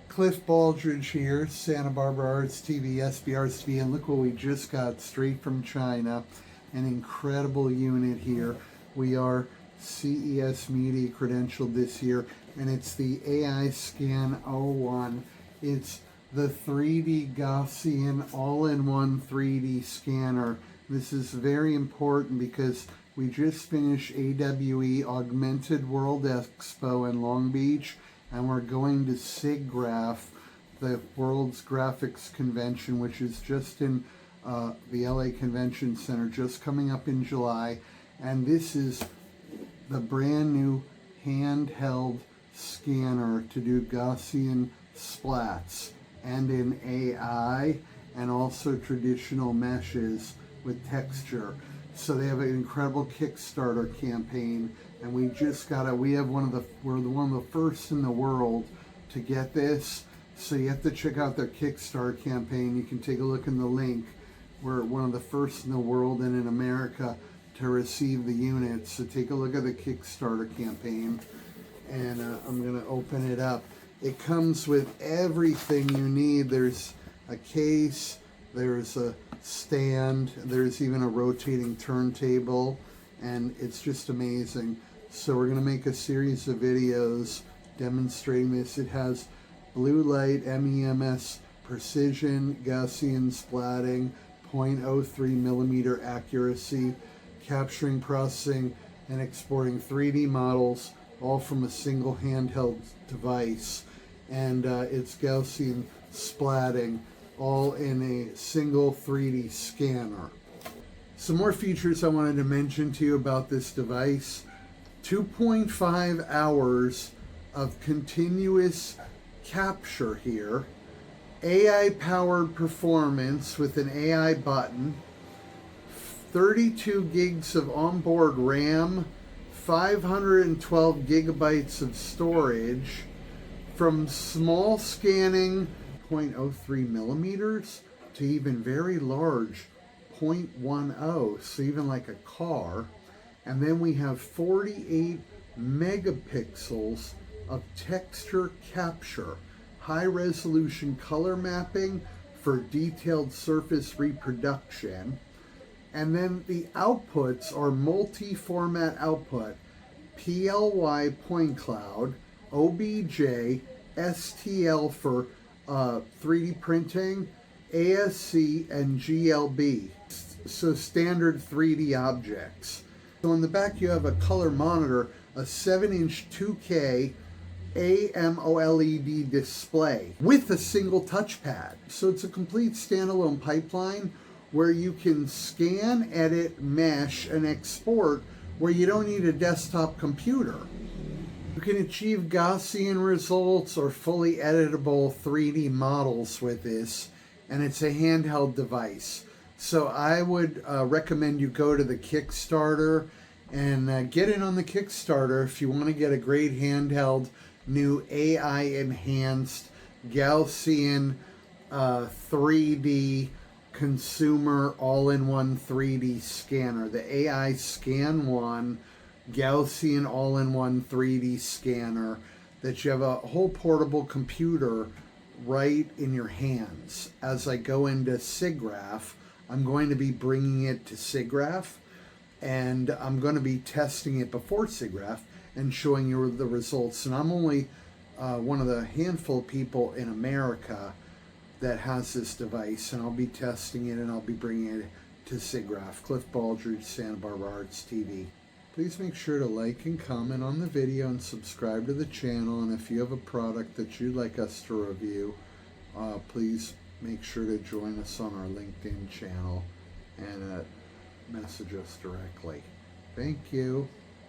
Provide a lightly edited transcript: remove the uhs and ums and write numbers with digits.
Cliff Baldridge here, Santa Barbara Arts TV, SBARTSTV, and look what we just got straight from China. An incredible unit here. We are CES Media credentialed this year, and it's the AiScan O1. It's the 3D Gaussian all-in-one 3D scanner. This is very important because we just finished AWE Augmented World Expo in Long Beach, and we're going to SIGGRAPH, the world's graphics convention, which is just in the LA Convention Center, just coming up in July. And this is the brand new handheld scanner to do Gaussian splats and in AI, and also traditional meshes with texture. So they have an incredible Kickstarter campaign, and we just got we're one of the first in the world to get this. So you have to check out their Kickstarter campaign. You can take a look in the link. We're one of the first in the world and in America to receive the units. So take a look at the Kickstarter campaign, and I'm gonna open it up. It comes with everything you need. There's a case, there's a stand, there's even a rotating turntable, and it's just amazing. So we're going to make a series of videos demonstrating this. It has blue light, MEMS precision, Gaussian splatting, 0.03 millimeter accuracy, capturing, processing, and exporting 3D models, all from a single handheld device. And it's Gaussian splatting, all in a single 3D scanner. Some more features I wanted to mention to you about this device. 2.5 hours of continuous capture here. AI powered performance with an AI button. 32 gigs of onboard RAM. 512 gigabytes of storage. From small scanning 0.03 millimeters to even very large 0.10, so even like a car. And then we have 48 megapixels of texture capture, high resolution color mapping for detailed surface reproduction. And then the outputs are multi-format output, PLY point cloud, OBJ, STL for 3D printing, ASC, and GLB. So standard 3D objects. So in the back you have a color monitor, a 7-inch 2K AMOLED display with a single touchpad. So it's a complete standalone pipeline where you can scan, edit, mesh, and export where you don't need a desktop computer. You can achieve Gaussian results or fully editable 3D models with this, and it's a handheld device. So I would recommend you go to the Kickstarter and get in on the Kickstarter if you want to get a great handheld, new AI enhanced Gaussian 3D consumer all-in-one 3D scanner. The AiScan O1 Gaussian all-in-one 3D scanner, that you have a whole portable computer right in your hands. As I go into SIGGRAPH, I'm going to be bringing it to SIGGRAPH, and I'm going to be testing it before SIGGRAPH and showing you the results. And I'm only one of the handful of people in America that has this device, and I'll be testing it and I'll be bringing it to SIGGRAPH. Cliff Baldridge, Santa Barbara Arts TV. Please make sure to like and comment on the video and subscribe to the channel. And if you have a product that you'd like us to review, please make sure to join us on our LinkedIn channel and message us directly. Thank you.